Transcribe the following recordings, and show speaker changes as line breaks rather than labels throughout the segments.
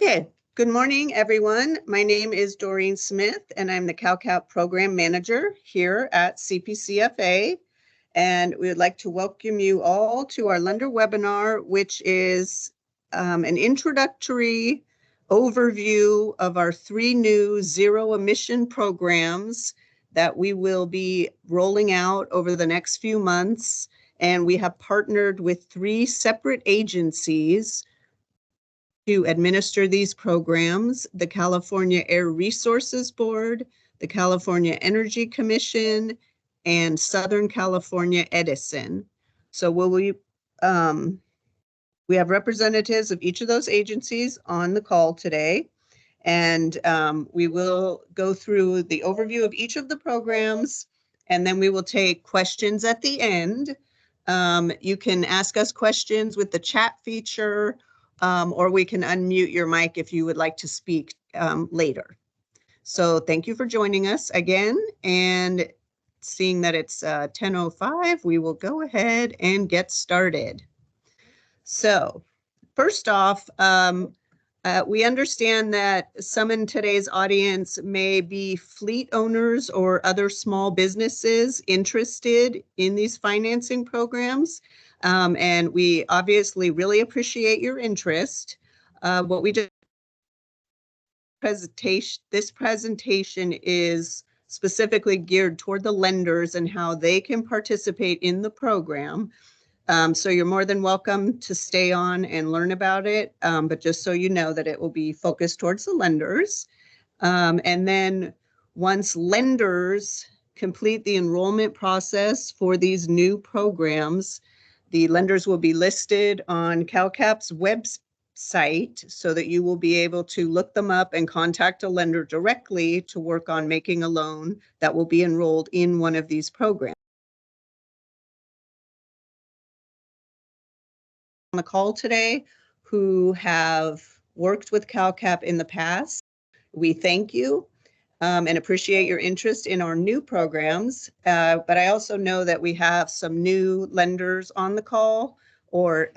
Okay, good morning, everyone. My name is Doreen Smith, and I'm the CalCAP Program Manager here at CPCFA. And we would like to welcome you all to our lender webinar, which is an introductory overview of our 3 new zero-emission programs that we will be rolling out over the next few months. And we have partnered with 3 separate agencies to administer these programs: the California Air Resources Board, the California Energy Commission, and Southern California Edison. So we have representatives of each of those agencies on the call today, and we will go through the overview of each of the programs, and then we will take questions at the end. You can ask us questions with the chat feature, or we can unmute your mic if you would like to speak later. So thank you for joining us again. And seeing that it's 10:05, we will go ahead and get started. So first off, we understand that some in today's audience may be fleet owners or other small businesses interested in these financing programs. And we obviously really appreciate your interest. What we just this presentation is specifically geared toward the lenders and how they can participate in the program. So you're more than welcome to stay on and learn about it, but just so you know that it will be focused towards the lenders. And then once lenders complete the enrollment process for these new programs, the lenders will be listed on CalCAP's website so that you will be able to look them up and contact a lender directly to work on making a loan that will be enrolled in one of these programs. On the call today who have worked with CalCAP in the past, we thank you and appreciate your interest in our new programs. But I also know that we have some new lenders on the call, or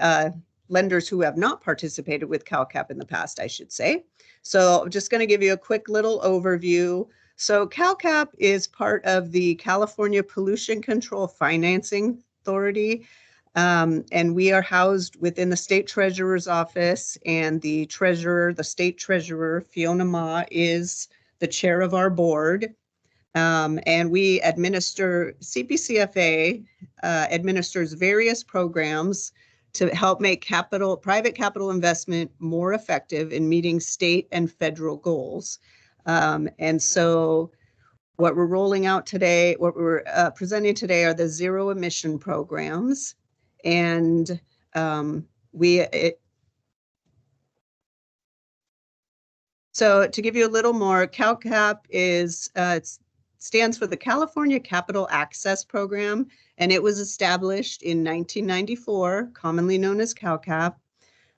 lenders who have not participated with CalCAP in the past, I should say. So I'm just going to give you a quick little overview. So CalCAP is part of the California Pollution Control Financing Authority. And we are housed within the state treasurer's office, and the state treasurer, Fiona Ma, is the chair of our board. And we CPCFA administers various programs to help make private capital investment more effective in meeting state and federal goals. And so what we're rolling out today, what we're presenting today, are the zero-emission programs. And so to give you a little more, CalCAP stands for the California Capital Access Program, and it was established in 1994, commonly known as CalCAP.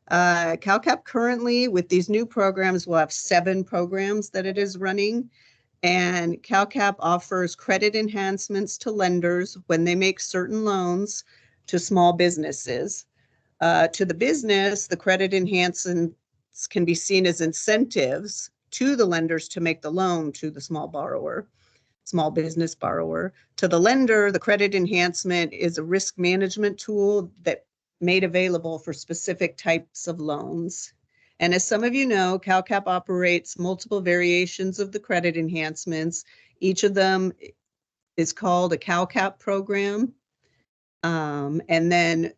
CalCAP currently, with these new programs, will have 7 programs that it is running. And CalCAP offers credit enhancements to lenders when they make certain loans to small businesses. To the business, the credit enhancements can be seen as incentives to the lenders to make the loan to the small business borrower. To the lender, the credit enhancement is a risk management tool that made available for specific types of loans. And as some of you know, CalCAP operates multiple variations of the credit enhancements. Each of them is called a CalCAP program. And then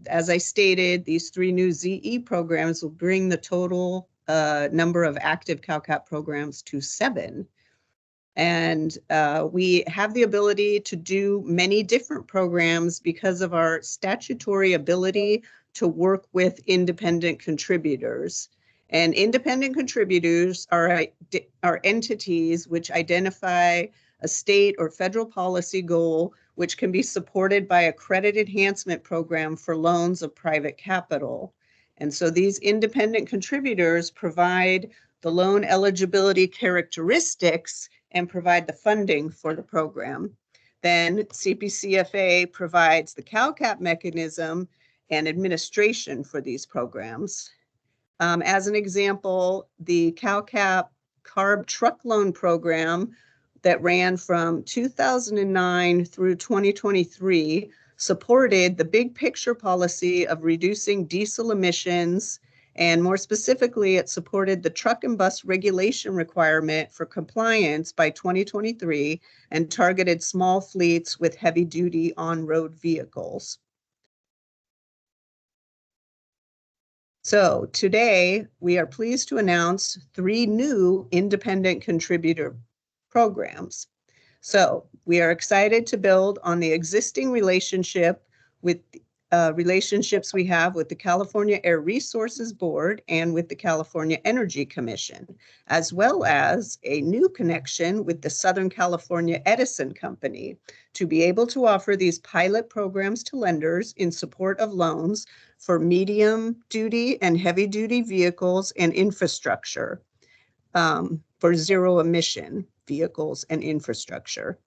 as I stated, these 3 new ZE programs will bring the total number of active CalCAP programs to 7. And we have the ability to do many different programs because of our statutory ability to work with independent contributors. And independent contributors are entities which identify a state or federal policy goal which can be supported by a credit enhancement program for loans of private capital. And so these independent contributors provide the loan eligibility characteristics and provide the funding for the program. Then CPCFA provides the CalCAP mechanism and administration for these programs. As an example, the CalCAP CARB truck loan program that ran from 2009 through 2023 supported the big picture policy of reducing diesel emissions, and more specifically, it supported the truck and bus regulation requirement for compliance by 2023 and targeted small fleets with heavy-duty on-road vehicles. So today, we are pleased to announce 3 new independent contributor programs. So we are excited to build on the existing relationships we have with the California Air Resources Board and with the California Energy Commission, as well as a new connection with the Southern California Edison Company to be able to offer these pilot programs to lenders in support of loans for medium duty and heavy duty vehicles and infrastructure, for zero emission vehicles and infrastructure.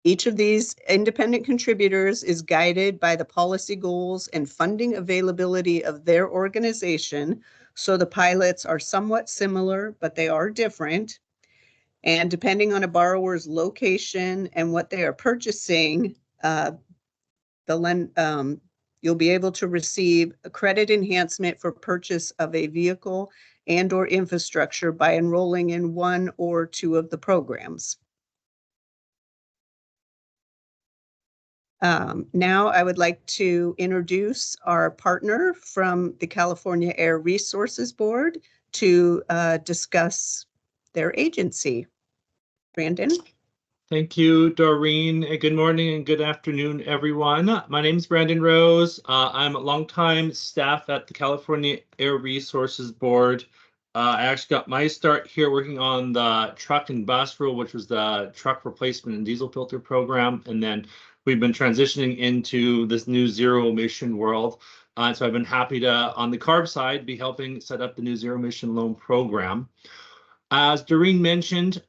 Each of these independent contributors is guided by the policy goals and funding availability of their organization. So the pilots are somewhat similar, but they are different. And depending on a borrower's location and what they are purchasing, you'll be able to receive a credit enhancement for purchase of a vehicle and or infrastructure by enrolling in 1 or 2 of the programs. Now I would like to introduce our partner from the California Air Resources Board to discuss their agency. Brandon?
Thank you, Doreen. Good morning and good afternoon, everyone. My name is Brandon Rose. I'm a longtime staff at the California Air Resources Board. I actually got my start here working on the truck and bus rule, which was the truck replacement and diesel filter program. And then we've been transitioning into this new zero emission world. So I've been happy to, on the CARB side, be helping set up the new zero emission loan program. As Doreen mentioned,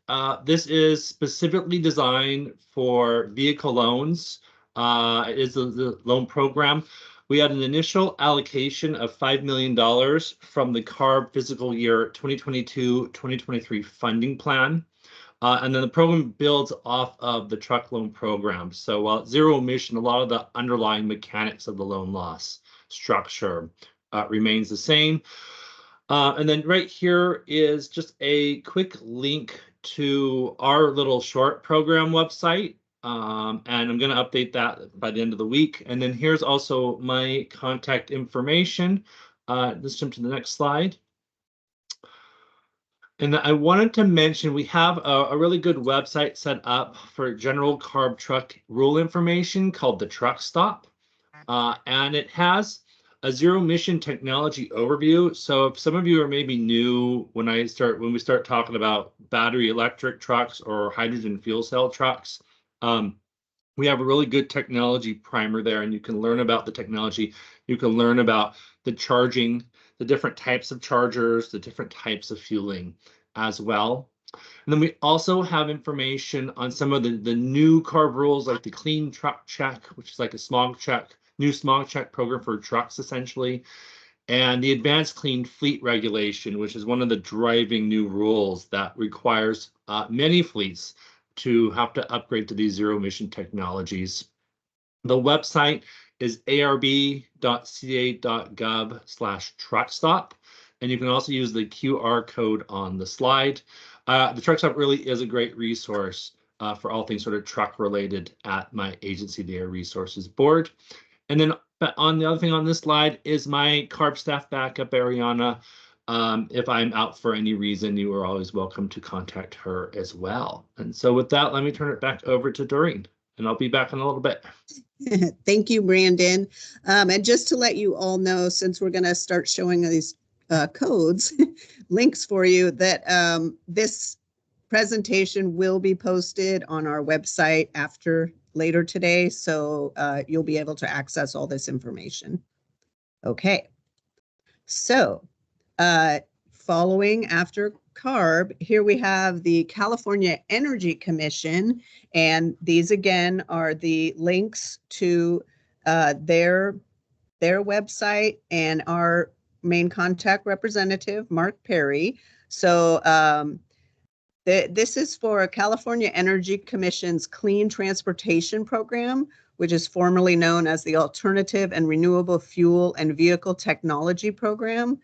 this is specifically designed for vehicle loans. It is the loan program. We had an initial allocation of $5 million from the CARB fiscal year 2022-2023 funding plan. And then the program builds off of the truck loan program. So while it's zero emission, a lot of the underlying mechanics of the loan loss structure remains the same. And then right here is just a quick link to our little short program website. And I'm going to update that by the end of the week. And then here's also my contact information. Let's jump to the next slide. And I wanted to mention we have a really good website set up for general CARB truck rule information called the Truck Stop. And it has a zero emission technology overview. So if some of you are maybe new when we start talking about battery electric trucks or hydrogen fuel cell trucks, we have a really good technology primer there, and you can learn about the technology. You can learn about the charging, the different types of chargers, the different types of fueling as well. And then we also have information on some of the new CARB rules, like the clean truck check, which is like a smog check, new smog check program for trucks essentially, and the advanced clean fleet regulation, which is one of the driving new rules that requires many fleets to have to upgrade to these zero emission technologies. The website is arb.ca.gov/truckstop, and you can also use the QR code on the slide. The Truck Stop really is a great resource for all things sort of truck related at my agency, the Air Resources Board. And then on the other thing on this slide is my CARB staff backup, Ariana. If I'm out for any reason, you are always welcome to contact her as well. And so with that, let me turn it back over to Doreen, and I'll be back in a little bit.
Thank you, Brandon. And just to let you all know, since we're going to start showing these codes, links for you, that this presentation will be posted on our website later today. So you'll be able to access all this information. Okay. So following after CARB, here we have the California Energy Commission, and these again are the links to their website and our main contact representative, Mark Perry. So this is for California Energy Commission's Clean Transportation Program, which is formerly known as the Alternative and Renewable Fuel and Vehicle Technology Program.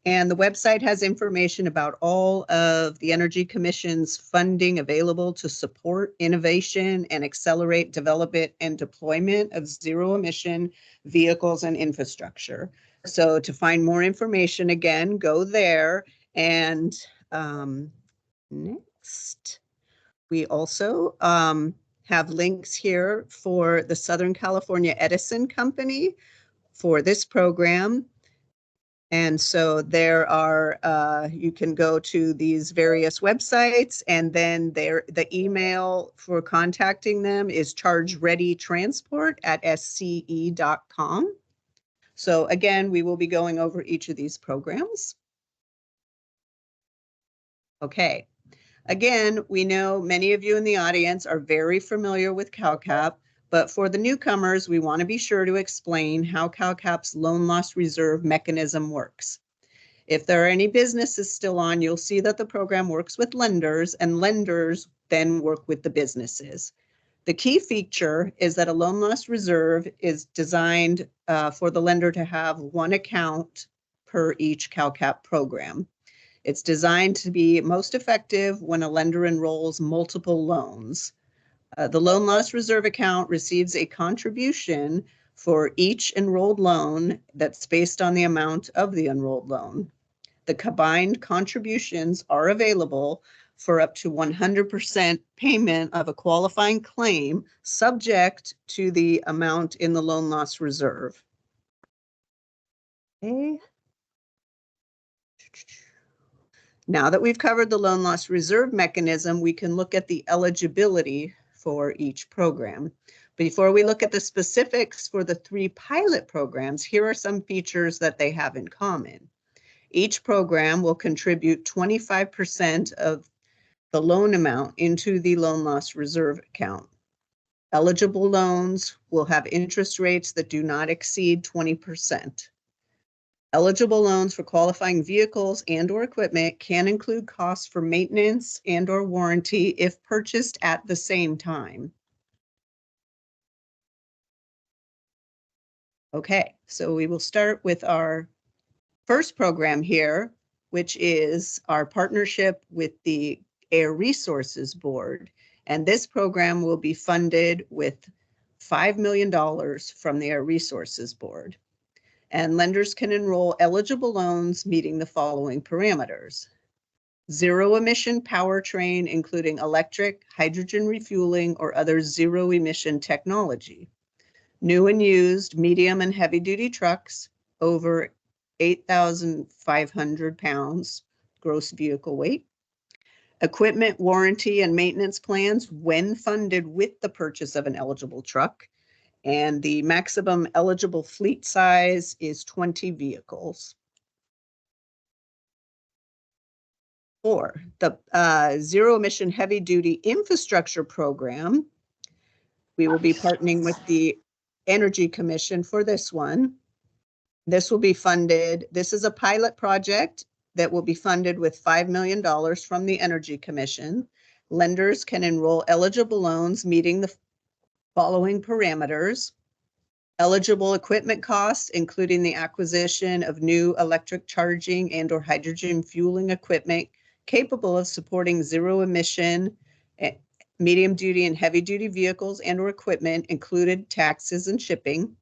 And the website has information about all of the Energy Commission's funding available to support innovation and accelerate development and deployment of zero-emission vehicles and infrastructure. So to find more information, again, go there. And next, we also have links here for the Southern California Edison Company for this program. And so there are, you can go to these various websites, and then the email for contacting them is chargereadytransport@sce.com. So again, we will be going over each of these programs. Okay. Again, we know many of you in the audience are very familiar with CalCAP, but for the newcomers, we want to be sure to explain how CalCAP's loan loss reserve mechanism works. If there are any businesses still on, you'll see that the program works with lenders, and lenders then work with the businesses. The key feature is that a loan loss reserve is designed for the lender to have one account per each CalCAP program. It's designed to be most effective when a lender enrolls multiple loans. The loan loss reserve account receives a contribution for each enrolled loan that's based on the amount of the enrolled loan. The combined contributions are available for up to 100% payment of a qualifying claim, subject to the amount in the loan loss reserve. Okay. Now that we've covered the loan loss reserve mechanism, we can look at the eligibility for each program. Before we look at the specifics for the 3 pilot programs, here are some features that they have in common. Each program will contribute 25% of the loan amount into the loan loss reserve account. Eligible loans will have interest rates that do not exceed 20%. Eligible loans for qualifying vehicles and/or equipment can include costs for maintenance and/or warranty if purchased at the same time. Okay, so we will start with our first program here, which is our partnership with the Air Resources Board. And this program will be funded with $5 million from the Air Resources Board. And lenders can enroll eligible loans meeting the following parameters: zero-emission powertrain, including electric, hydrogen refueling, or other zero-emission technology; new and used medium and heavy-duty trucks over 8,500 pounds gross vehicle weight; equipment warranty and maintenance plans when funded with the purchase of an eligible truck. And the maximum eligible fleet size is 20 vehicles. For the zero-emission heavy-duty infrastructure program, we will be partnering with the Energy Commission for this one. This will be funded. This is a pilot project that will be funded with $5 million from the Energy Commission. Lenders can enroll eligible loans meeting the following parameters: eligible equipment costs, including the acquisition of new electric charging and/or hydrogen fueling equipment capable of supporting zero-emission medium-duty and heavy-duty vehicles and/or equipment, included taxes and shipping;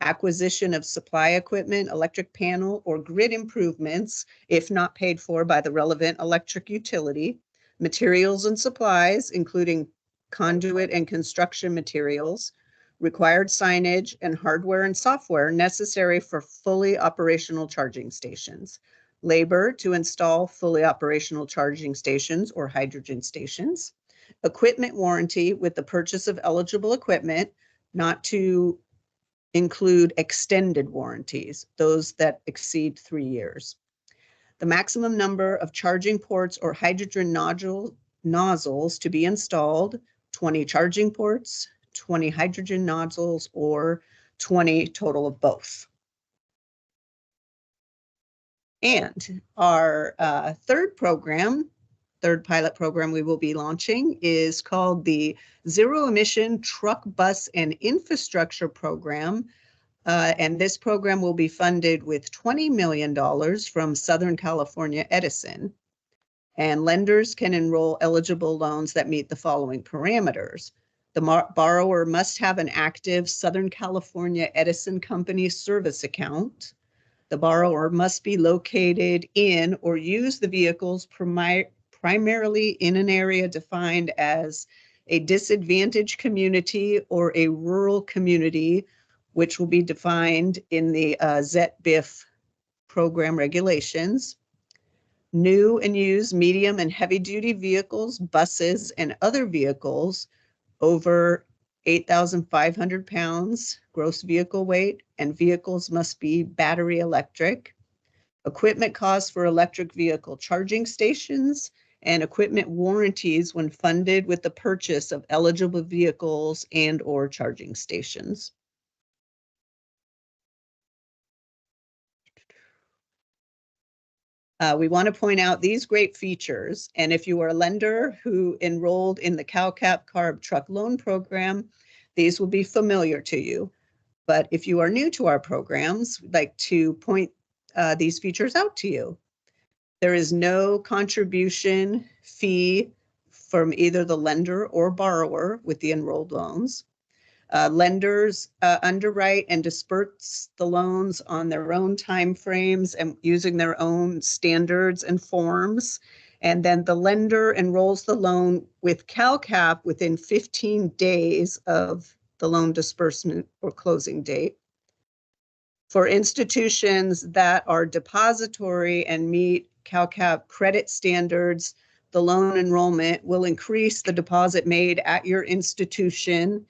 acquisition of supply equipment, electric panel, or grid improvements, if not paid for by the relevant electric utility; materials and supplies, including conduit and construction materials; required signage and hardware and software necessary for fully operational charging stations; labor to install fully operational charging stations or hydrogen stations; equipment warranty with the purchase of eligible equipment, not to include extended warranties, those that exceed 3 years; the maximum number of charging ports or hydrogen nozzles to be installed, 20 charging ports, 20 hydrogen nozzles, or 20 total of both. And our third pilot program we will be launching is called the Zero-Emission Truck, Bus, and Infrastructure Program. And this program will be funded with $20 million from Southern California Edison. And lenders can enroll eligible loans that meet the following parameters. The borrower must have an active Southern California Edison Company service account. The borrower must be located in or use the vehicles primarily in an area defined as a disadvantaged community or a rural community, which will be defined in the ZET-BIF program regulations. New and used medium and heavy duty vehicles, buses, and other vehicles over 8,500 pounds gross vehicle weight, and vehicles must be battery electric. Equipment costs for electric vehicle charging stations and equipment warranties when funded with the purchase of eligible vehicles and/or charging stations. We want to point out these great features, and if you are a lender who enrolled in the CalCAP CARB Truck Loan Program, these will be familiar to you. But if you are new to our programs, we'd like to point these features out to you. There is no contribution fee from either the lender or borrower with the enrolled loans. Lenders underwrite and disperse the loans on their own timeframes and using their own standards and forms. And then the lender enrolls the loan with CalCAP within 15 days of the loan disbursement or closing date. For institutions that are depository and meet CalCAP credit standards, the loan enrollment will increase the deposit made at your institution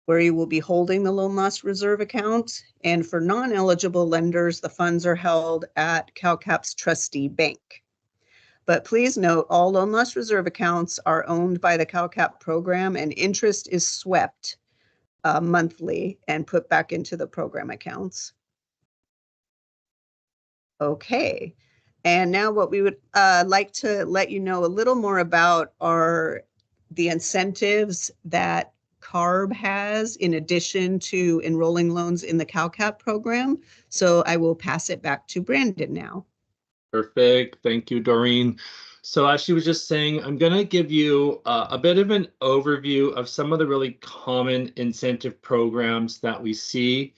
where you will be holding the loan loss reserve account. And for non-eligible lenders, the funds are held at CalCAP's trustee bank. But please note, all loan loss reserve accounts are owned by the CalCAP program, and interest is swept monthly and put back into the program accounts. Okay, and now what we would like to let you know a little more about are the incentives that CARB has in addition to enrolling loans in the CalCAP program. So I will pass it back to Brandon now.
Perfect. Thank you, Doreen. So as she was just saying, I'm going to give you a bit of an overview of some of the really common incentive programs that we see.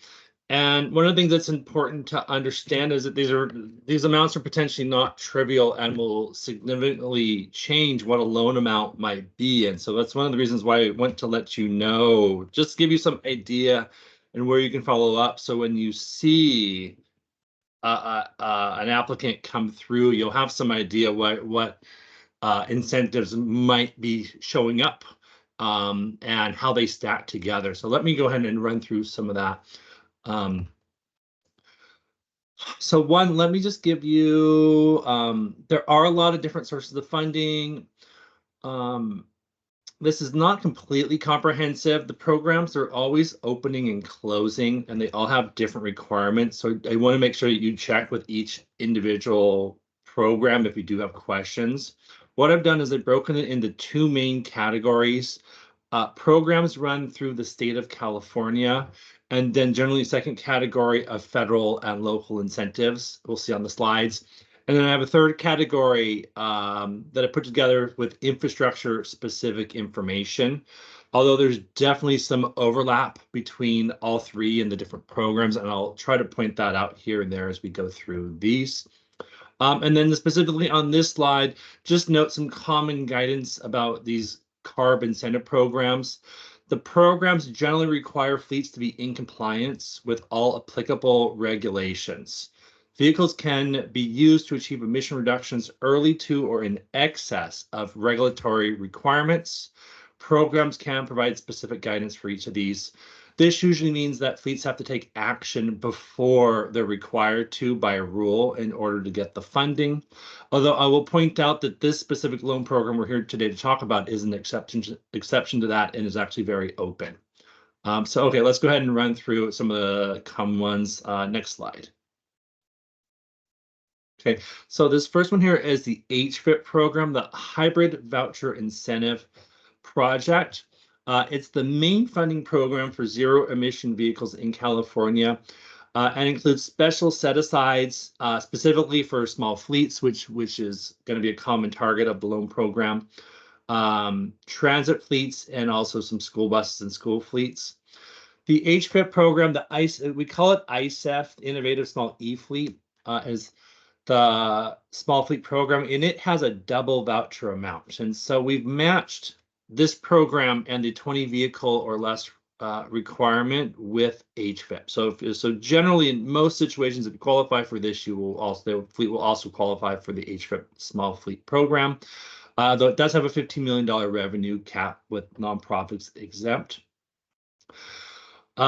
And one of the things that's important to understand is that these amounts are potentially not trivial and will significantly change what a loan amount might be. And so that's one of the reasons why I want to let you know, just give you some idea and where you can follow up. So when you see an applicant come through, you'll have some idea what incentives might be showing up and how they stack together. So let me go ahead and run through some of that. So one, let me just give you, there are a lot of different sources of funding. This is not completely comprehensive. The programs are always opening and closing, and they all have different requirements. So I want to make sure that you check with each individual program if you do have questions. What I've done is I've broken it into two main categories. Programs run through the state of California, and then generally second category of federal and local incentives we'll see on the slides. And then I have a third category that I put together with infrastructure specific information, although there's definitely some overlap between all three and the different programs, and I'll try to point that out here and there as we go through these. And then specifically on this slide, just note some common guidance about these CARB incentive programs. The programs generally require fleets to be in compliance with all applicable regulations. Vehicles can be used to achieve emission reductions early to or in excess of regulatory requirements. Programs can provide specific guidance for each of these. This usually means that fleets have to take action before they're required to by a rule in order to get the funding. Although I will point out that this specific loan program we're here today to talk about is an exception to that and is actually very open. So, okay, let's go ahead and run through some of the common ones. Next slide. Okay, so this first one here is the HVIP program, the Hybrid Voucher Incentive Project. It's the main funding program for zero-emission vehicles in California, and includes special set-asides specifically for small fleets, which is going to be a common target of the loan program, transit fleets, and also some school buses and school fleets. The HVIP program, we call it ISEF, Innovative Small E-Fleet, is the small fleet program, and it has a double voucher amount. And so we've matched this program and the 20 vehicle or less requirement with HVIP. So generally, in most situations, if you qualify for this, the fleet will also qualify for the HVIP small fleet program. Though it does have a $15 million revenue cap with nonprofits exempt.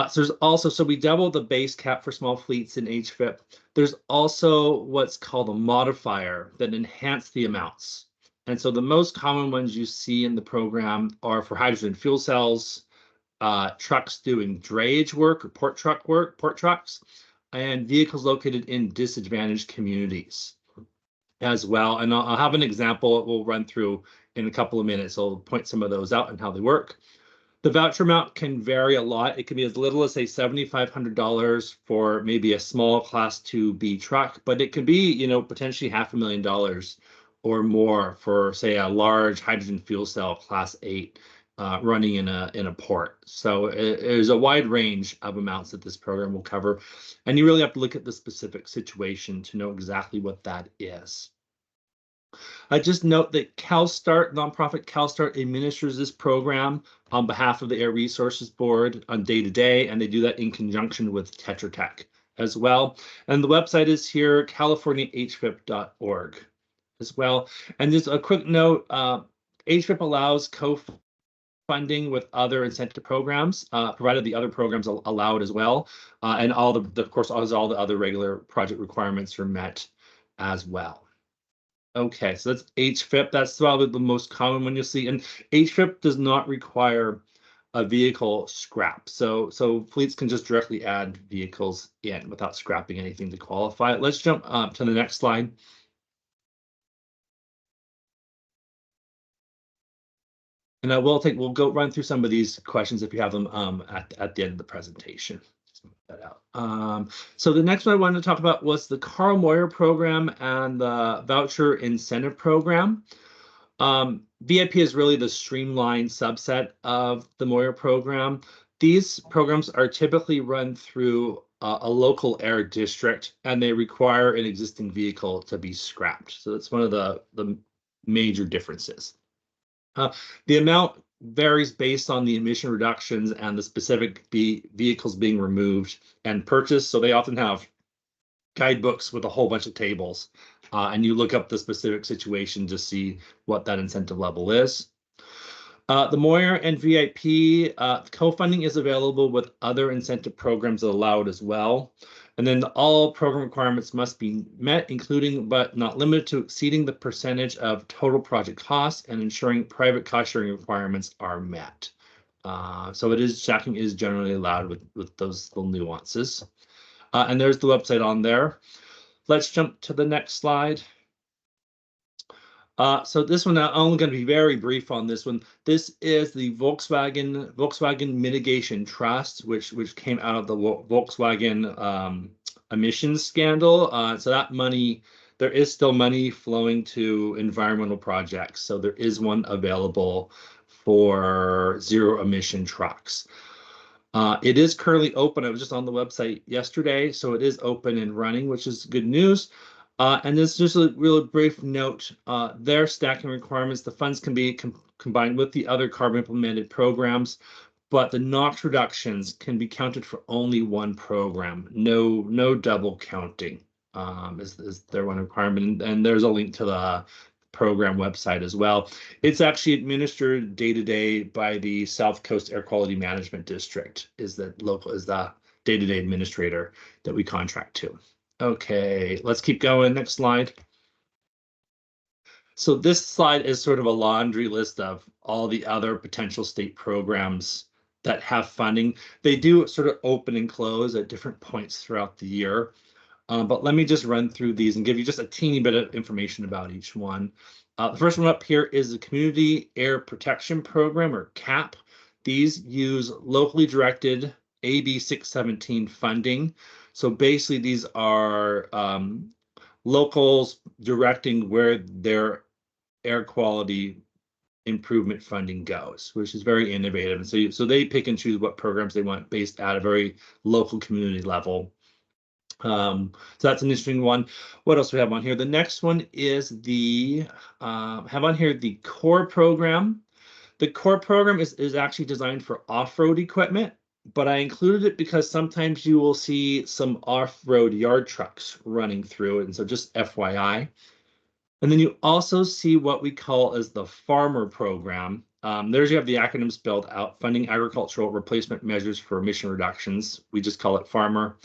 So we doubled the base cap for small fleets in HVIP. There's also what's called a modifier that enhance the amounts. And so the most common ones you see in the program are for hydrogen fuel cells, trucks doing drayage work or port trucks, and vehicles located in disadvantaged communities as well. And I'll have an example we'll run through in a couple of minutes. I'll point some of those out and how they work. The voucher amount can vary a lot. It can be as little as, say, $7,500 for maybe a small Class 2B truck, but it can be, potentially $500,000 or more for, say, a large hydrogen fuel cell Class 8 running in a port. So there's a wide range of amounts that this program will cover, and you really have to look at the specific situation to know exactly what that is. I just note that nonprofit CalSTART administers this program on behalf of the Air Resources Board on day-to-day, and they do that in conjunction with Tetra Tech as well. And the website is here, californiahvip.org as well. And just a quick note, HVIP allows co-funding with other incentive programs, provided the other programs allow it as well. And of course, all the other regular project requirements are met as well. Okay, so that's HVIP. That's probably the most common one you'll see. And HVIP does not require a vehicle scrap. So fleets can just directly add vehicles in without scrapping anything to qualify. Let's jump to the next slide. And we'll go run through some of these questions if you have them at the end of the presentation. That out. So the next one I wanted to talk about was the Carl Moyer program and the voucher incentive program. VIP is really the streamlined subset of the Moyer program. These programs are typically run through a local air district, and they require an existing vehicle to be scrapped. So that's one of the major differences. The amount varies based on the emission reductions and the specific vehicles being removed and purchased. So they often have guidebooks with a whole bunch of tables, and you look up the specific situation to see what that incentive level is. The Moyer and VIP co-funding is available with other incentive programs allowed as well. And then all program requirements must be met, including but not limited to exceeding the percentage of total project costs and ensuring private cost sharing requirements are met. So stacking is generally allowed with those little nuances. And there's the website on there. Let's jump to the next slide. So this one, I'm only going to be very brief on this one. This is the Volkswagen Mitigation Trust, which came out of the Volkswagen emissions scandal. So that money, there is still money flowing to environmental projects. So there is one available for zero emission trucks. It is currently open. I was just on the website yesterday, so it is open and running, which is good news. And this is just a real brief note, their stacking requirements, the funds can be combined with the other CARB implemented programs, but the NOx reductions can be counted for only one program. No double counting is their one requirement. And there's a link to the program website as well. It's actually administered day-to-day by the South Coast Air Quality Management District, is the day-to-day administrator that we contract to. Okay, let's keep going. Next slide. So this slide is sort of a laundry list of all the other potential state programs that have funding. They do sort of open and close at different points throughout the year. But let me just run through these and give you just a teeny bit of information about each one. The first one up here is the Community Air Protection Program, or CAP. These use locally directed AB 617 funding. So basically, these are locals directing where their air quality improvement funding goes, which is very innovative. And so they pick and choose what programs they want based at a very local community level. So that's an interesting one. What else do we have on here? The next one is the have on here the core program. The core program is actually designed for off-road equipment, but I included it because sometimes you will see some off-road yard trucks running through it, and so just FYI. And then you also see what we call as the farmer program. There's you have the acronym spelled out: Funding Agricultural Replacement Measures for Emission Reductions. We just call it farmer.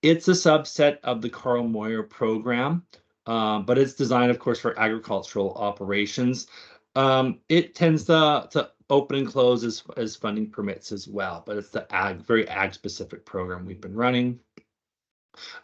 It's a subset of the Carl Moyer program, but it's designed, of course, for agricultural operations. It tends to open and close as funding permits as well, but it's the very ag-specific program we've been running.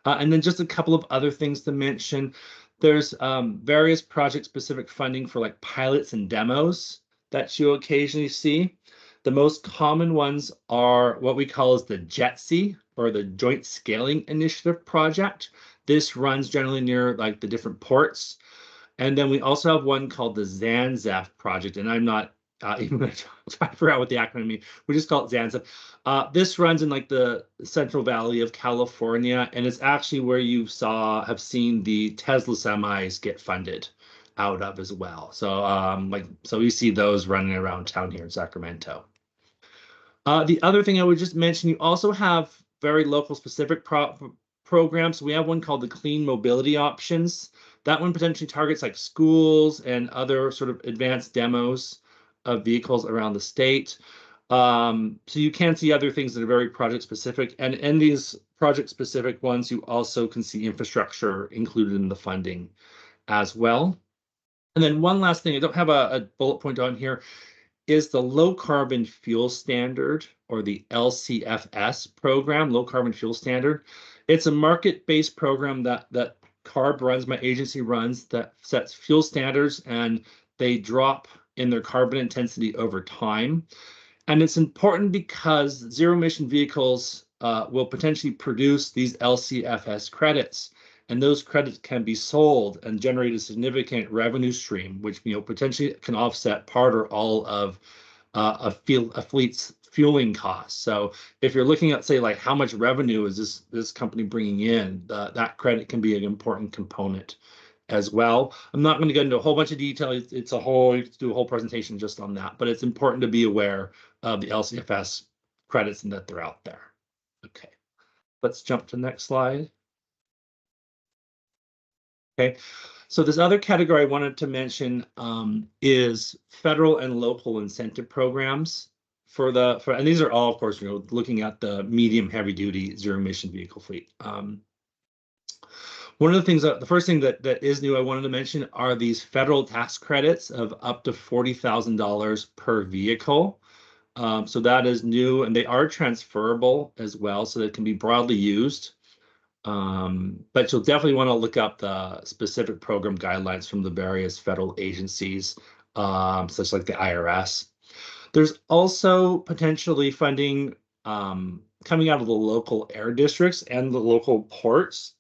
And then just a couple of other things to mention. There's various project-specific funding for like pilots and demos that you occasionally see. The most common ones are what we call as the JETSI, or the Joint Scaling Initiative project. This runs generally near like the different ports. And then we also have one called the ZANZEF project, and I'm not even going to try to figure out what the acronym means. We just call it ZANZEF. This runs in like the Central Valley of California, and it's actually where you have seen the Tesla semis get funded out of as well. So so we see those running around town here in Sacramento. The other thing I would just mention, you also have very local specific programs. We have one called the Clean Mobility Options. That one potentially targets like schools and other sort of advanced demos of vehicles around the state. So you can see other things that are very project specific. And in these project specific ones, you also can see infrastructure included in the funding as well. And then one last thing, I don't have a bullet point on here, is the Low Carbon Fuel Standard, or the LCFS program, Low Carbon Fuel Standard. It's a market-based program that CARB runs, my agency runs, that sets fuel standards, and they drop in their carbon intensity over time. And it's important because zero-emission vehicles will potentially produce these LCFS credits, and those credits can be sold and generate a significant revenue stream, which potentially can offset part or all of a fleet's fueling costs. So if you're looking at, say, like how much revenue is this company bringing in, that credit can be an important component as well. I'm not going to get into a whole bunch of detail. You can do a whole presentation just on that, but it's important to be aware of the LCFS credits and that they're out there. Okay, let's jump to the next slide. Okay, so this other category I wanted to mention is federal and local incentive programs and these are all, of course, looking at the medium heavy duty zero emission vehicle fleet. One of the things the first thing that is new I wanted to mention are these federal tax credits of up to $40,000 per vehicle. So that is new, and they are transferable as well, so they can be broadly used. But you'll definitely want to look up the specific program guidelines from the various federal agencies, such like the IRS. There's also potentially funding coming out of the local air districts and the local ports.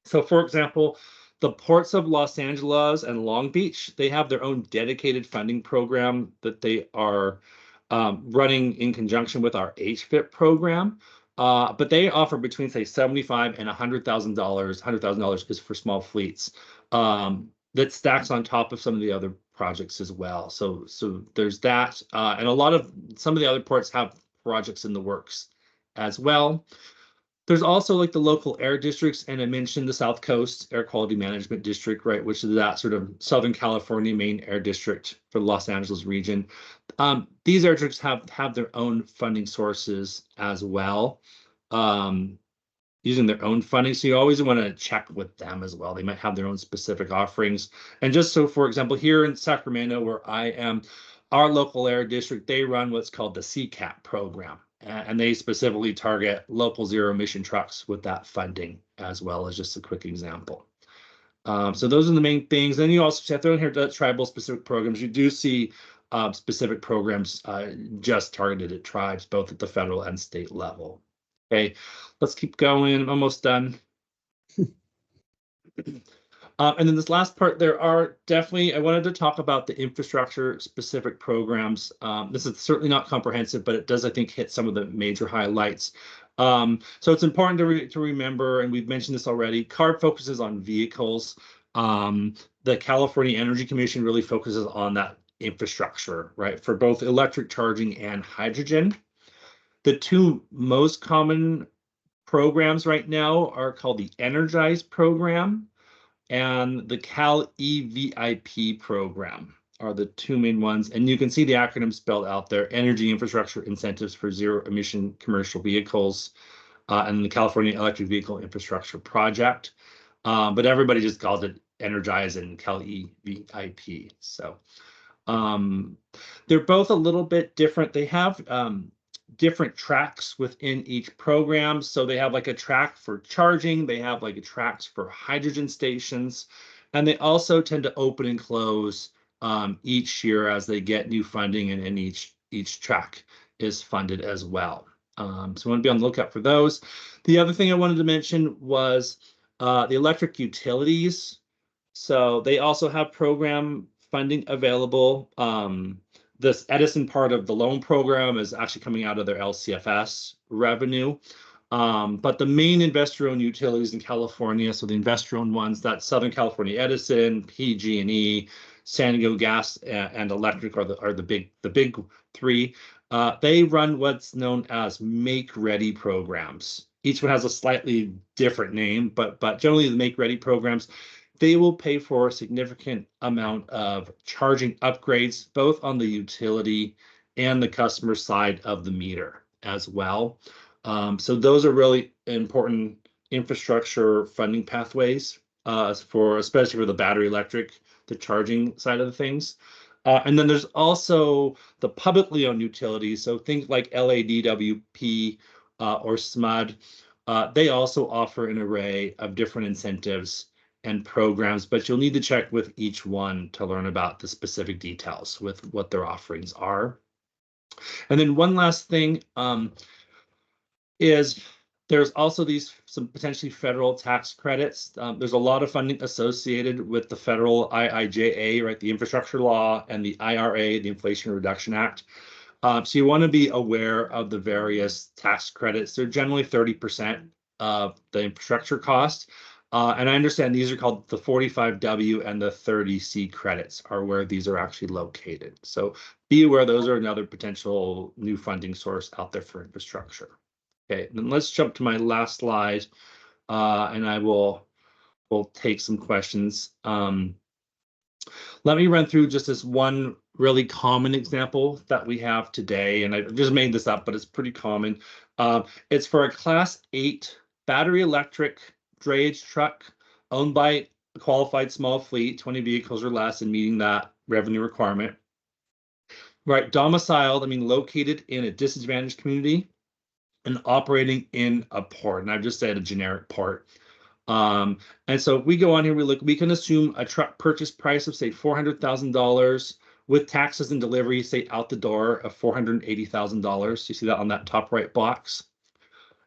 So, for example, the ports of Los Angeles and Long Beach, they have their own dedicated funding program that they are running in conjunction with our HFIP program. But they offer between, say, $75,000 and $100,000. $100,000 is for small fleets. That stacks on top of some of the other projects as well. So there's that. And some of the other ports have projects in the works as well. There's also like the local air districts, and I mentioned the South Coast Air Quality Management District, right, which is that sort of Southern California main air district for the Los Angeles region. These air districts have their own funding sources as well, using their own funding. So you always want to check with them as well. They might have their own specific offerings. And just so, for example, here in Sacramento, where I am, our local air district, they run what's called the CalCAP program. And they specifically target local zero-emission trucks with that funding, as well as just a quick example. So those are the main things. Then you also have to in here tribal specific programs. You do see specific programs just targeted at tribes, both at the federal and state level. Okay, let's keep going. I'm almost done. And then this last part, there are definitely, I wanted to talk about the infrastructure specific programs. This is certainly not comprehensive, but it does, I think, hit some of the major highlights. So it's important to remember, and we've mentioned this already, CARB focuses on vehicles. The California Energy Commission really focuses on that infrastructure, right, for both electric charging and hydrogen. The two most common programs right now are called the Energize program and the Cal EVIP program are the two main ones. And you can see the acronym spelled out there: Energy Infrastructure Incentives for Zero-Emission Commercial Vehicles, and the California Electric Vehicle Infrastructure Project. But everybody just calls it Energize and Cal EVIP. So they're both a little bit different. They have different tracks within each program. So they have like a track for charging, they have like a tracks for hydrogen stations, and they also tend to open and close each year as they get new funding, and each track is funded as well. So I want to be on the lookout for those. The other thing I wanted to mention was the electric utilities. So they also have program funding available. This Edison part of the loan program is actually coming out of their LCFS revenue. But the main investor-owned utilities in California, so the investor-owned ones, that's Southern California Edison, PG&E, San Diego Gas and Electric are the big three. They run what's known as make-ready programs. Each one has a slightly different name, but generally the make-ready programs, they will pay for a significant amount of charging upgrades, both on the utility and the customer side of the meter as well. So those are really important infrastructure funding pathways especially for the battery electric, the charging side of the things. And then there's also the publicly owned utilities. So things like LADWP or SMUD, they also offer an array of different incentives and programs, but you'll need to check with each one to learn about the specific details with what their offerings are. And then one last thing is there's also some potentially federal tax credits. There's a lot of funding associated with the federal IIJA, right, the infrastructure law, and the IRA, the Inflation Reduction Act. So you want to be aware of the various tax credits. They're generally 30% of the infrastructure cost. And I understand these are called the 45W and the 30C credits are where these are actually located. So be aware those are another potential new funding source out there for infrastructure. Okay, then let's jump to my last slide, and we'll take some questions. Let me run through just this one really common example that we have today, and I just made this up, but it's pretty common. It's for a Class 8 battery electric drayage truck owned by a qualified small fleet, 20 vehicles or less, and meeting that revenue requirement. Right, domiciled, I mean located in a disadvantaged community and operating in a port, and I've just said a generic port. And so if we go on here, we can assume a truck purchase price of say $400,000 with taxes and delivery, say out the door of $480,000. You see that on that top right box.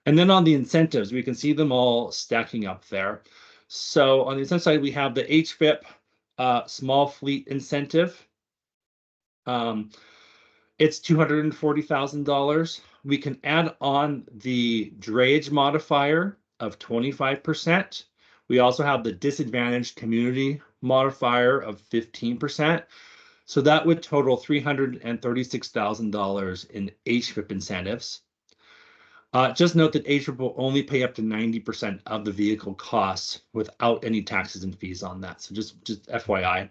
And then on the incentives, we can see them all stacking up there. So on the incentive side, we have the HVIP small fleet incentive. It's $240,000. We can add on the drayage modifier of 25%. We also have the disadvantaged community modifier of 15%. So that would total $336,000 in HVIP incentives. Just note that HVIP will only pay up to 90% of the vehicle costs without any taxes and fees on that. So just FYI.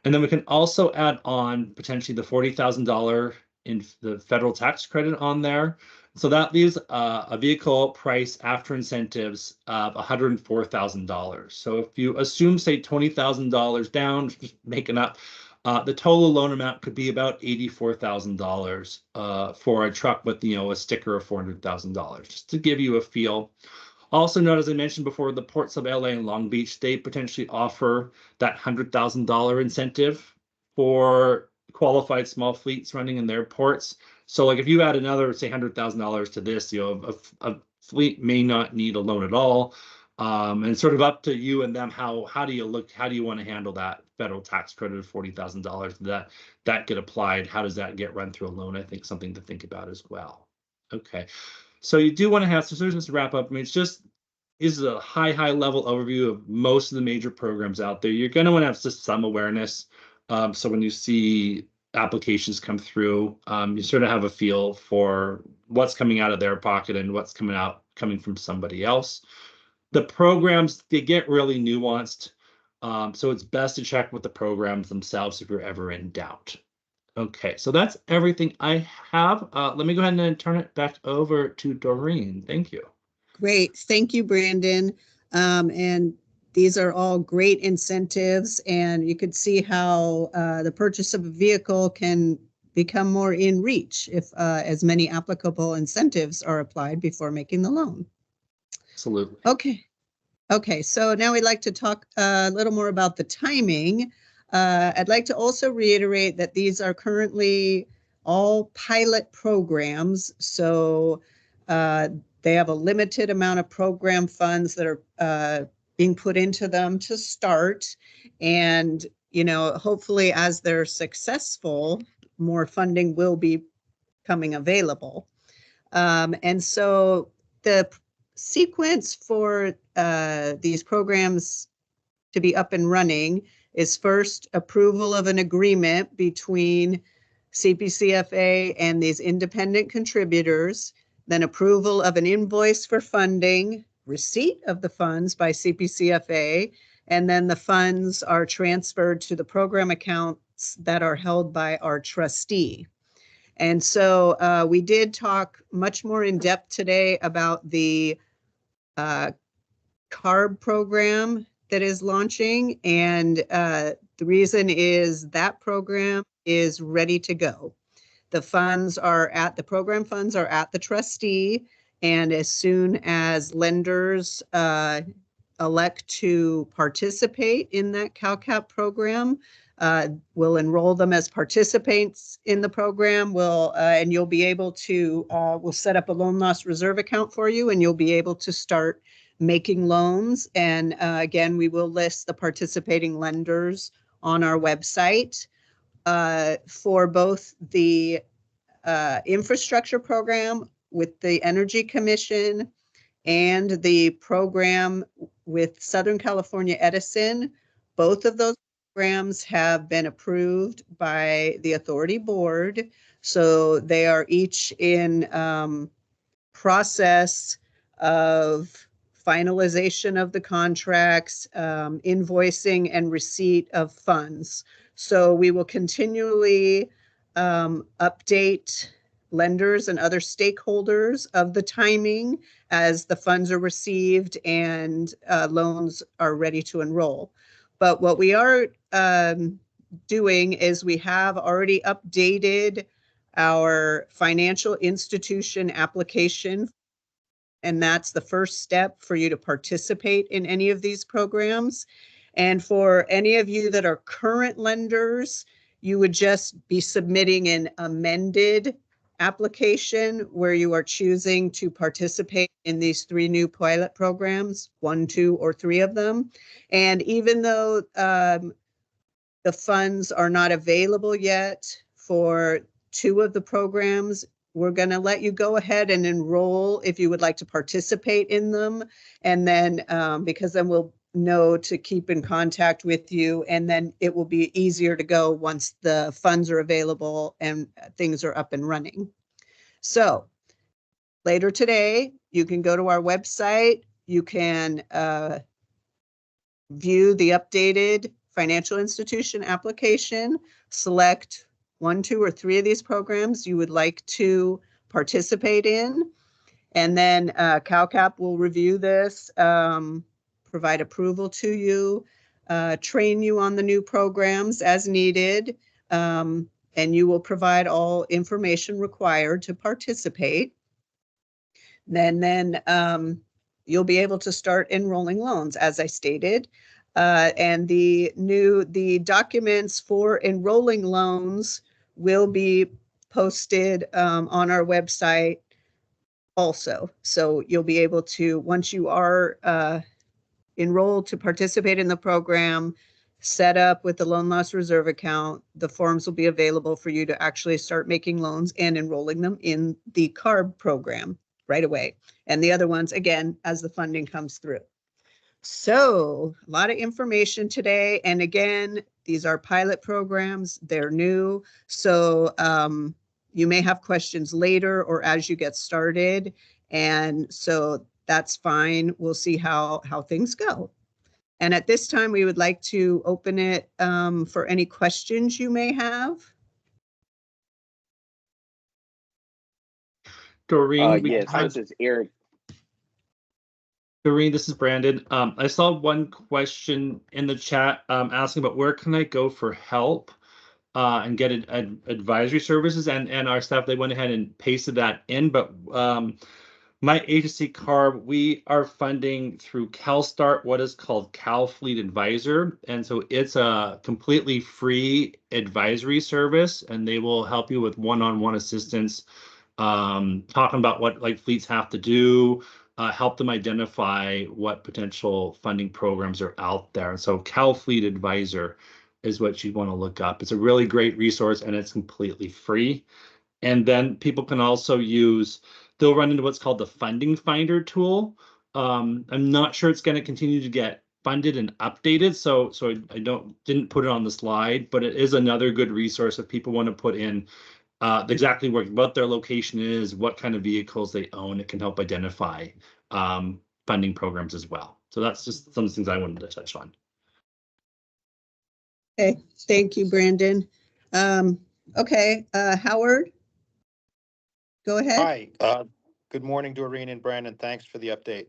And then we can also add on potentially the $40,000 in the federal tax credit on there. So that leaves a vehicle price after incentives of $104,000. So if you assume, say, $20,000 down, just making up, The total loan amount could be about $84,000 for a truck with, a sticker of $400,000, just to give you a feel. Also note, as I mentioned before, the ports of LA and Long Beach, they potentially offer that $100,000 incentive for qualified small fleets running in their ports. So like if you add another, say, $100,000 to this, a fleet may not need a loan at all. And sort of up to you and them, how do you want to handle that federal tax credit of $40,000 that get applied? How does that get run through a loan? I think something to think about as well. Okay, so you do want to have, so just to wrap up, I mean, this is a high level overview of most of the major programs out there. You're going to want to have just some awareness. So when you see applications come through, you sort of have a feel for what's coming out of their pocket and what's coming from somebody else. The programs, they get really nuanced. So it's best to check with the programs themselves if you're ever in doubt. Okay, so that's everything I have. Let me go ahead and turn it back over to Doreen. Thank you.
Great. Thank you, Brandon. And these are all great incentives, and you could see how the purchase of a vehicle can become more in reach if as many applicable incentives are applied before making the loan.
Absolutely.
Okay, so now we'd like to talk a little more about the timing. I'd like to also reiterate that these are currently all pilot programs, so they have a limited amount of program funds that are being put into them to start. And, hopefully as they're successful, more funding will be coming available. And so the sequence for these programs to be up and running is first approval of an agreement between CPCFA and these independent contributors, then approval of an invoice for funding, receipt of the funds by CPCFA, and then the funds are transferred to the program accounts that are held by our trustee. And so we did talk much more in depth today about the CARB program that is launching. And the reason is that program is ready to go. The program funds are at the trustee. And as soon as lenders elect to participate in that CalCAP program, we'll enroll them as participants in the program. And you'll be able to, we'll set up a loan loss reserve account for you, and you'll be able to start making loans. And again, we will list the participating lenders on our website. For both the infrastructure program with the Energy Commission and the program with Southern California Edison, both of those programs have been approved by the authority board. So they are each in process of finalization of the contracts, invoicing and receipt of funds. So we will continually update lenders and other stakeholders of the timing as the funds are received and loans are ready to enroll. But what we are doing is we have already updated our financial institution application, and that's the first step for you to participate in any of these programs. And for any of you that are current lenders, you would just be submitting an amended application where you are choosing to participate in these 3 new pilot programs, 1, 2, or 3 of them. And even though the funds are not available yet for 2 of the programs, we're going to let you go ahead and enroll if you would like to participate in them. And then because then we'll know to keep in contact with you, and then it will be easier to go once the funds are available and things are up and running. So later today, you can go to our website. You can view the updated financial institution application, select 1, 2, or 3 of these programs you would like to participate in. And then CalCAP will review this, provide approval to you. train you on the new programs as needed, and you will provide all information required to participate. Then you'll be able to start enrolling loans, as I stated. And the documents for enrolling loans will be posted on our website also. So you'll be able to, once you are enrolled to participate in the program, set up with the loan loss reserve account, the forms will be available for you to actually start making loans and enrolling them in the CARB program right away. And the other ones, again, as the funding comes through. So a lot of information today. And again, these are pilot programs. They're new. So you may have questions later or as you get started. And so that's fine. We'll see how things go. And at this time, we would like to open it for any questions you may have.
Doreen,
yes, this is Eric.
Doreen, this is Brandon. I saw one question in the chat asking about where can I go for help and get advisory services, and our staff, they went ahead and pasted that in, but my agency, CARB, we are funding through CalSTART what is called CalFleet Advisor. And so it's a completely free advisory service, and they will help you with one-on-one assistance, talking about what fleets have to do, help them identify what potential funding programs are out there. And so CalFleet Advisor is what you want to look up. It's a really great resource, and it's completely free. And then people can also they'll run into what's called the Funding Finder tool. I'm not sure it's going to continue to get funded and updated, so I didn't put it on the slide, but it is another good resource if people want to put in exactly what their location is, what kind of vehicles they own. It can help identify funding programs as well. So that's just some things I wanted to touch on.
Okay, thank you, Brandon. Okay, Howard, go ahead.
Hi, good morning, Doreen and Brandon. Thanks for the update.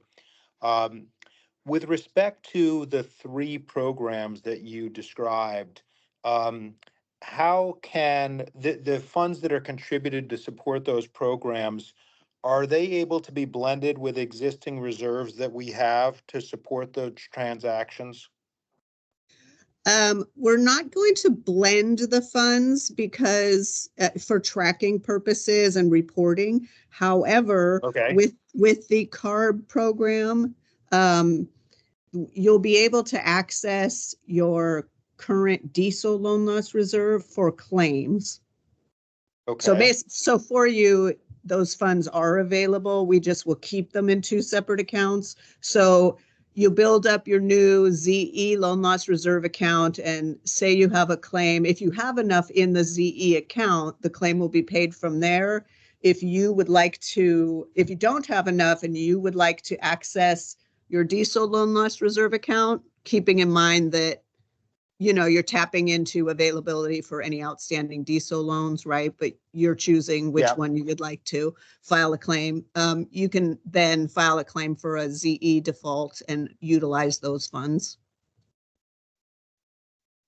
With respect to the 3 programs that you described, how can the funds that are contributed to support those programs, are they able to be blended with existing reserves that we have to support those transactions?
We're not going to blend the funds because for tracking purposes and reporting. However,
Okay.
with the CARB program, you'll be able to access your current diesel loan loss reserve for claims.
Okay.
So for you, those funds are available. We just will keep them in 2 separate accounts. So you build up your new ZE loan loss reserve account, and say you have a claim. If you have enough in the ZE account, the claim will be paid from there. If you don't have enough and you would like to access your diesel loan loss reserve account, keeping in mind that, you're tapping into availability for any outstanding diesel loans, right? But you're choosing which one you would like to file a claim. You can then file a claim for a ZE default and utilize those funds.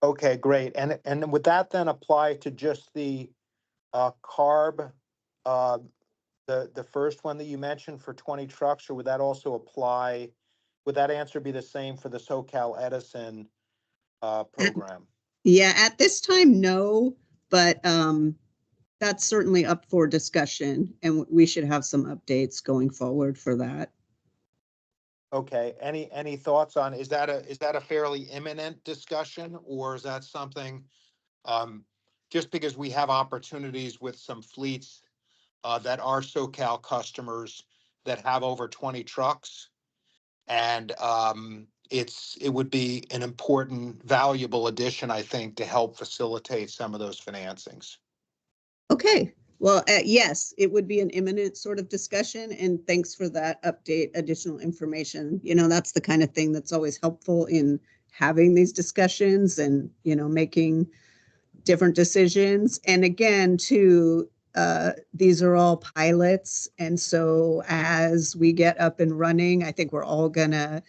Okay, great. And would that then apply to just the CARB, the first one that you mentioned for 20 trucks, or would that also apply? Would that answer be the same for the SoCal Edison program?
Yeah, at this time, no, but that's certainly up for discussion, and we should have some updates going forward for that.
Okay. Any thoughts on, is that a fairly imminent discussion, or is that something just because we have opportunities with some fleets that are SoCal customers that have over 20 trucks, and it would be an important, valuable addition, I think, to help facilitate some of those financings.
Okay, well, yes, it would be an imminent sort of discussion, and thanks for that update, additional information. That's the kind of thing that's always helpful in having these discussions and, making different decisions. And again, too, these are all pilots. And so as we get up and running, I think we're all gonna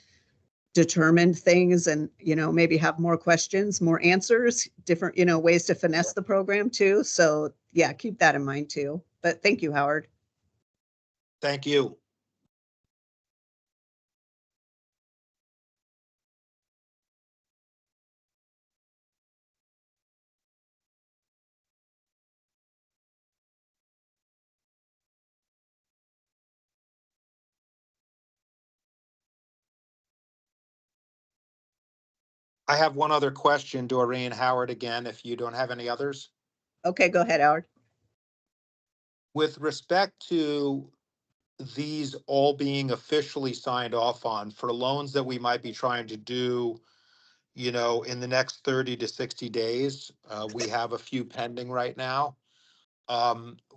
determine things and, maybe have more questions, more answers, different, ways to finesse the program too. So yeah, keep that in mind too. But thank you, Howard.
Thank you. I have one other question, Doreen. Howard again, if you don't have any others.
Okay, go ahead, Howard.
With respect to these all being officially signed off on for loans that we might be trying to do, in the next 30 to 60 days, we have a few pending right now.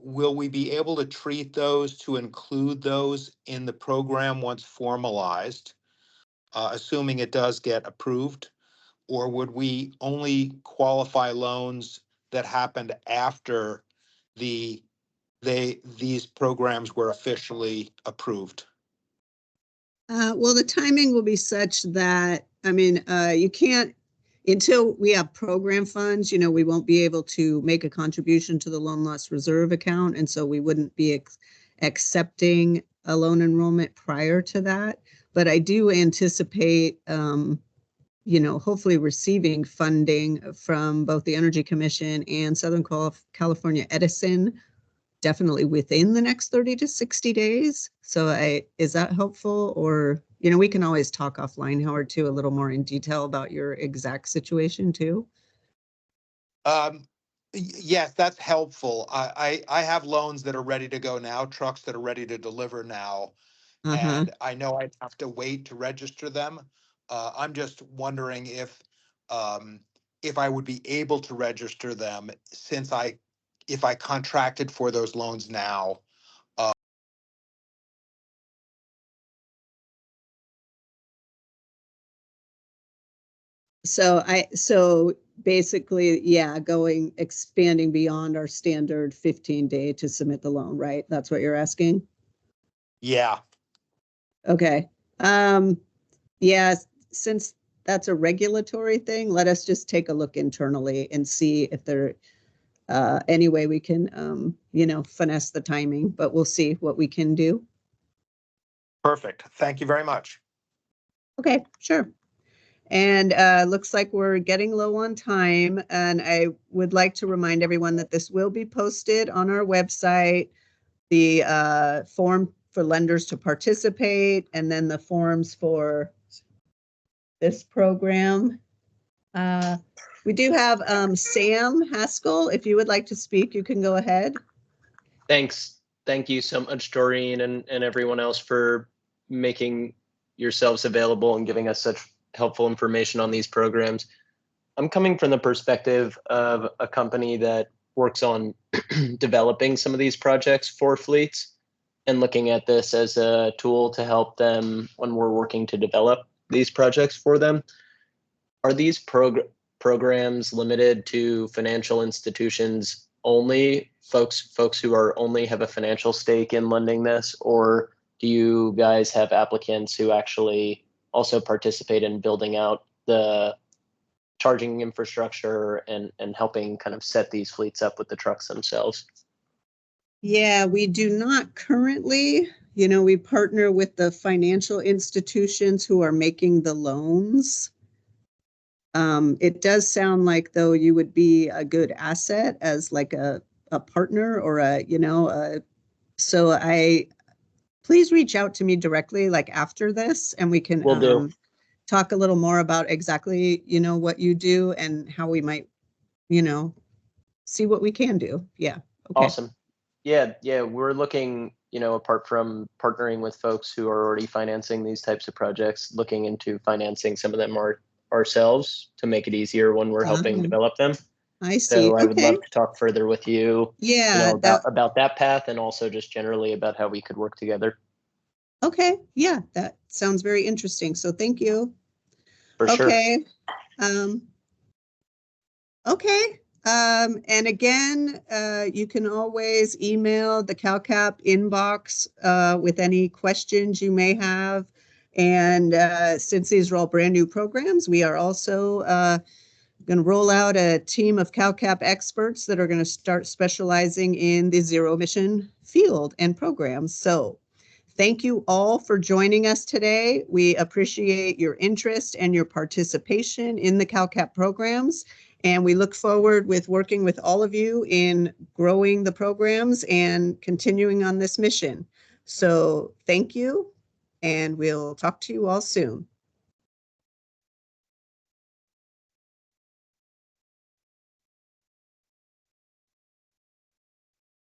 Will we be able to treat those to include those in the program once formalized, assuming it does get approved? Or would we only qualify loans that happened after these programs were officially approved?
Well, the timing will be such that, you can't, until we have program funds, we won't be able to make a contribution to the loan loss reserve account. And so we wouldn't be accepting a loan enrollment prior to that. But I do anticipate, hopefully receiving funding from both the Energy Commission and Southern California Edison, definitely within the next 30 to 60 days. So is that helpful? Or, we can always talk offline, Howard, too, a little more in detail about your exact situation too.
Yes, that's helpful. I have loans that are ready to go now, trucks that are ready to deliver now. And I know I'd have to wait to register them. I'm just wondering if I would be able to register them since if I contracted for those loans now.
So basically, yeah, expanding beyond our standard 15-day to submit the loan, right? That's what you're asking?
Yeah.
Okay. Yeah, since that's a regulatory thing, let us just take a look internally and see if there any way we can, finesse the timing, but we'll see what we can do.
Perfect. Thank you very much.
Okay, sure. And looks like we're getting low on time. And I would like to remind everyone that this will be posted on our website, the form for lenders to participate, and then the forms for this program. We do have Sam Haskell. If you would like to speak, you can go ahead.
Thanks. Thank you so much, Doreen, and everyone else for making yourselves available and giving us such helpful information on these programs. I'm coming from the perspective of a company that works on developing some of these projects for fleets and looking at this as a tool to help them when we're working to develop these projects for them. Are these programs limited to financial institutions only, folks who are only have a financial stake in lending this, or do you guys have applicants who actually also participate in building out the charging infrastructure and helping kind of set these fleets up with the trucks themselves?
Yeah, we do not currently. We partner with the financial institutions who are making the loans. It does sound like, though, you would be a good asset as like a partner or so please reach out to me directly, like after this, and we can
Will do.
Talk a little more about exactly, what you do and how we might, see what we can do. Yeah. Okay.
Awesome. Yeah. We're looking, apart from partnering with folks who are already financing these types of projects, looking into financing some of them ourselves to make it easier when we're helping develop them.
I see.
So I would
Okay.
love to talk further with you,
Yeah,
about that path and also just generally about how we could work together.
Okay. Yeah, that sounds very interesting. So thank you.
For sure.
Okay. Okay. And again, you can always email the CalCAP inbox with any questions you may have. And since these are all brand new programs, we are also going to roll out a team of CalCAP experts that are going to start specializing in the zero-emission field and programs. So thank you all for joining us today. We appreciate your interest and your participation in the CalCAP programs. And we look forward with working with all of you in growing the programs and continuing on this mission. So thank you, and we'll talk to you all soon.